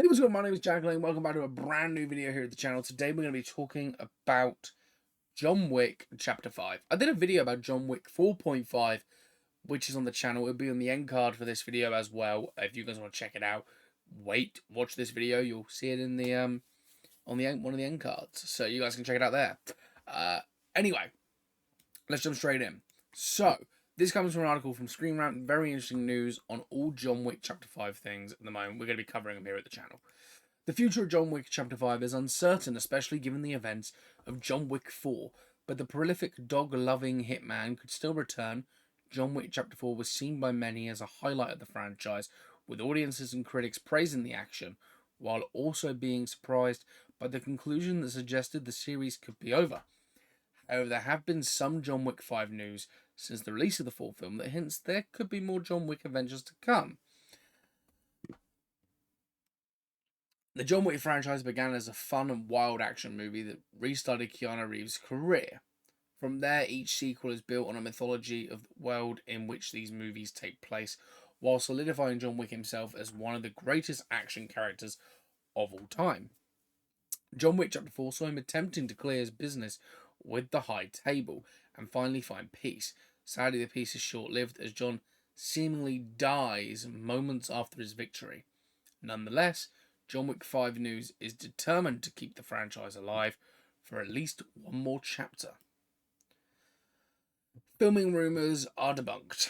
Hey, what's going on? My name is Jack Lane. Welcome back to a brand new video here at the channel. Today we're going to be talking about John Wick Chapter 5. I did a video about John Wick 4.5, which is on the channel. It'll be on the end card for this video as well. If you guys want to check it out, watch this video. You'll see it in the on the one of the end cards, so you guys can check it out there. Anyway, let's jump straight in. So, this comes from an article from Screen Rant. Very interesting news on all John Wick Chapter 5 things at the moment. We're going to be covering them here at the channel. The future of John Wick Chapter 5 is uncertain, especially given the events of John Wick 4. But the prolific dog-loving hitman could still return. John Wick Chapter 4 was seen by many as a highlight of the franchise, with audiences and critics praising the action, while also being surprised by the conclusion that suggested the series could be over. However, there have been some John Wick 5 news since the release of the full film that hints there could be more John Wick adventures to come. The John Wick franchise began as a fun and wild action movie that restarted Keanu Reeves' career. From there, each sequel is built on a mythology of the world in which these movies take place, while solidifying John Wick himself as one of the greatest action characters of all time. John Wick Chapter 4 saw him attempting to clear his business with the High Table and finally find peace. Sadly, the peace is short-lived as John seemingly dies moments after his victory. Nonetheless, John Wick 5 News is determined to keep the franchise alive for at least one more chapter. Filming rumours are debunked.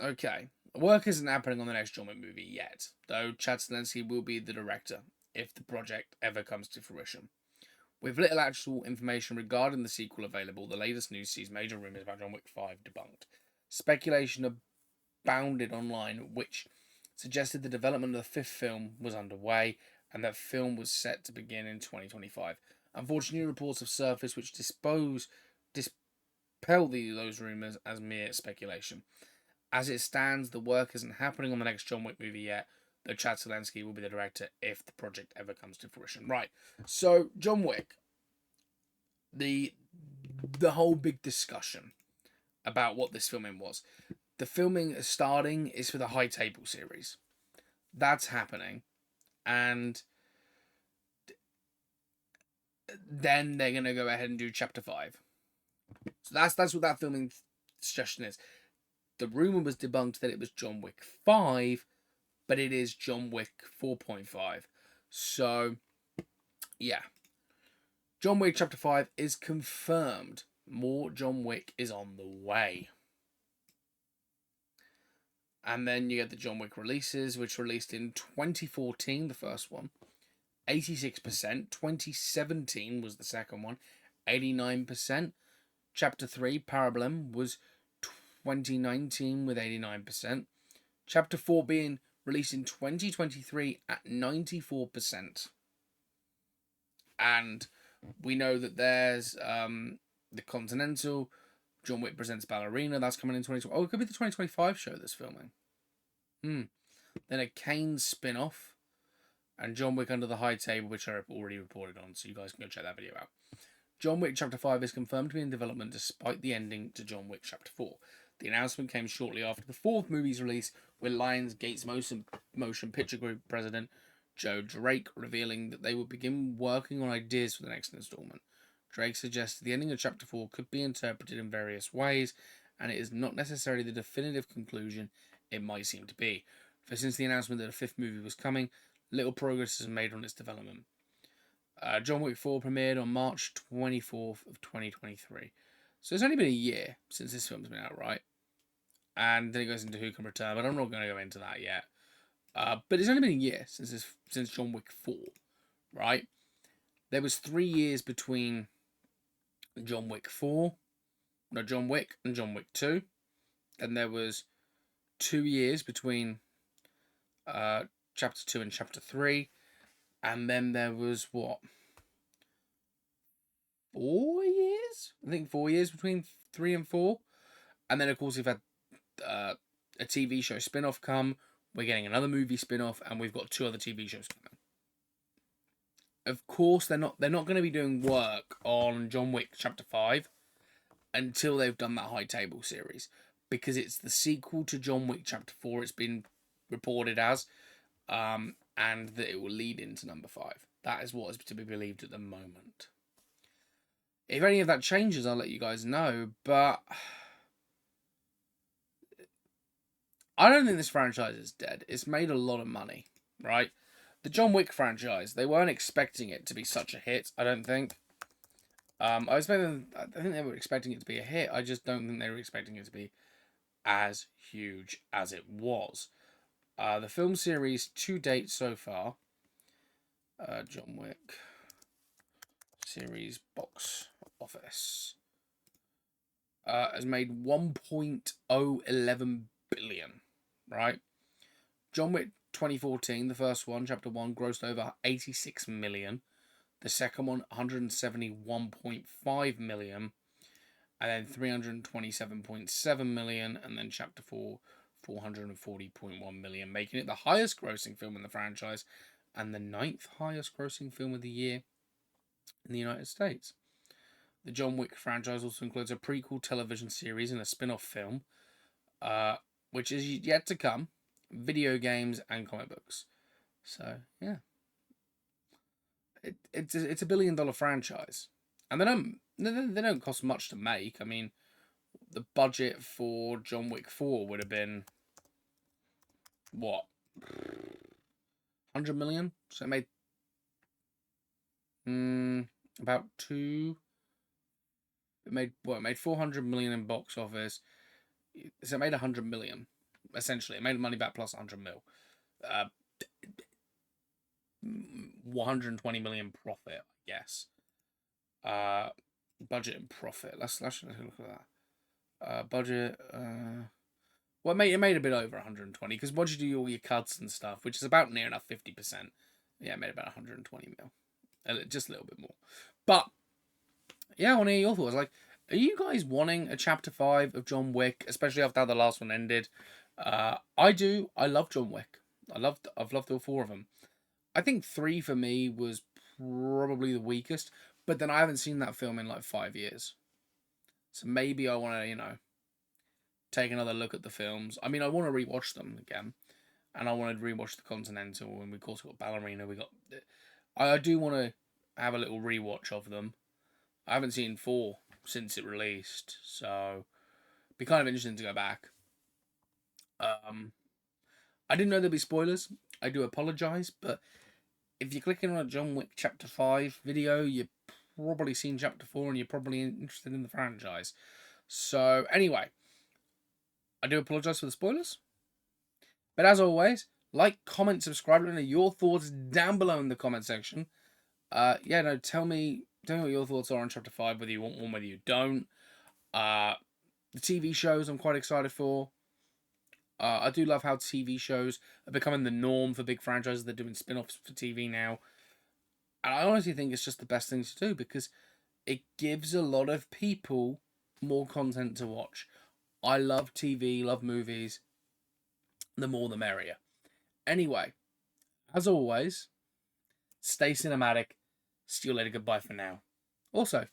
Okay, work isn't happening on the next John Wick movie yet, though Chad Stahelski will be the director if the project ever comes to fruition. With little actual information regarding the sequel available, the latest news sees major rumours about John Wick 5 debunked. Speculation abounded online, which suggested the development of the fifth film was underway and that film was set to begin in 2025. Unfortunately, reports have surfaced which dispel those rumours as mere speculation. As it stands, the work isn't happening on the next John Wick movie yet, though Chad Stahelski will be the director if the project ever comes to fruition. Right, so John Wick, the whole big discussion about what this filming was. The filming starting is for the High Table series. That's happening, and then they're gonna go ahead and do Chapter 5. So that's what that filming suggestion is. The rumor was debunked that it was John Wick 5, but it is John Wick 4.5. So, yeah. John Wick Chapter 5 is confirmed. More John Wick is on the way. And then you get the John Wick releases, which released in 2014, the first one. 86%. 2017 was the second one. 89%. Chapter 3, Parablem, was 2019 with 89%. Chapter 4 being released in 2023 at 94%. And we know that there's the Continental, John Wick Presents Ballerina, that's coming in 2020. Oh, it could be the 2025 show that's filming. Then a Kane spin-off, and John Wick Under the High Table, which I already reported on, so you guys can go check that video out. John Wick Chapter 5 is confirmed to be in development despite the ending to John Wick Chapter 4. The announcement came shortly after the fourth movie's release, with Lionsgate's Motion Picture Group president Joe Drake revealing that they would begin working on ideas for the next installment. Drake suggested the ending of Chapter 4 could be interpreted in various ways, and it is not necessarily the definitive conclusion it might seem to be. For since the announcement that a fifth movie was coming, little progress is made on its development. John Wick 4 premiered on March 24th of 2023. So it's only been a year since this film's been out, right? And then it goes into Who Can Return, but I'm not going to go into that yet. But it's only been a year since John Wick 4, right? There was 3 years between John Wick and John Wick 2. Then there was 2 years between Chapter 2 and Chapter 3. And then there was, 4 years? I think 4 years between 3 and 4. And then, of course, we've had a TV show spin-off come. We're getting another movie spin-off. And we've got 2 other TV shows coming. Of course, they're not going to be doing work on John Wick Chapter 5 until they've done that High Table series. Because it's the sequel to John Wick Chapter 4, it's been reported as. and that it will lead into number 5. That is what is to be believed at the moment. If any of that changes, I'll let you guys know, but I don't think this franchise is dead. It's made a lot of money, right? The John Wick franchise, they weren't expecting it to be such a hit, I don't think. I think they were expecting it to be a hit. I just don't think they were expecting it to be as huge as it was. The film series to date so far, John Wick series box office, has made 1.011 billion, right? John Wick 2014, the first one, chapter 1, grossed over 86 million. The second one, 171.5 million. And then 327.7 million. And then chapter 4, 440.1 million, making it the highest grossing film in the franchise and the 9th highest grossing film of the year in the United States. The John Wick franchise also includes a prequel television series and a spin-off film, which is yet to come, video games and comic books. So, yeah. It's a $1 billion franchise, and they don't cost much to make. I mean, the budget for John Wick 4 would have been what, 100 million. So it made about two. It made 400 million in box office. So it made 100 million. Essentially, it made money back plus 100 mil. 120 million profit, I guess. Budget and profit. Let's look at that. Budget. Well, it made a bit over 120 because once you do all your cuts and stuff, which is about near enough 50%, yeah, it made about 120 mil, just a little bit more. But yeah, I want to hear your thoughts. Like, are you guys wanting a chapter 5 of John Wick, especially after how the last one ended? I do. I love John Wick. I've loved all 4 of them. I think 3 for me was probably the weakest, but then I haven't seen that film in like 5 years. So maybe I want to, take another look at the films. I mean, I want to rewatch them again, and I want to rewatch The Continental, and we of course got Ballerina. I do want to have a little rewatch of them. I haven't seen 4 since it released, so it'd be kind of interesting to go back. I didn't know there'd be spoilers. I do apologise, but if you're clicking on a John Wick Chapter 5 video, you've probably seen Chapter 4 and you're probably interested in the franchise. So, anyway, I do apologise for the spoilers. But as always, like, comment, subscribe, let me know your thoughts down below in the comment section. Tell me what your thoughts are on Chapter 5, whether you want one, whether you don't. The TV shows I'm quite excited for. I do love how TV shows are becoming the norm for big franchises. They're doing spin-offs for TV now. And I honestly think it's just the best thing to do because it gives a lot of people more content to watch. I love TV, love movies. The more the merrier. Anyway, as always, stay cinematic. See you later. Goodbye for now. Also,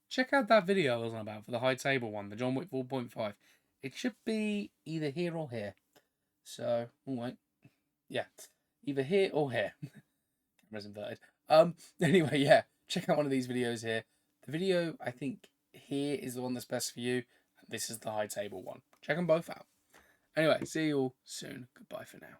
check out that video I was on about for the high table one, the John Wick 4.5. It should be either here or here. So, wait. Yeah, either here or here. Camera's inverted. Anyway, yeah, check out one of these videos here. The video, I think, here is the one that's best for you. And this is the high table one. Check them both out. Anyway, see you all soon. Goodbye for now.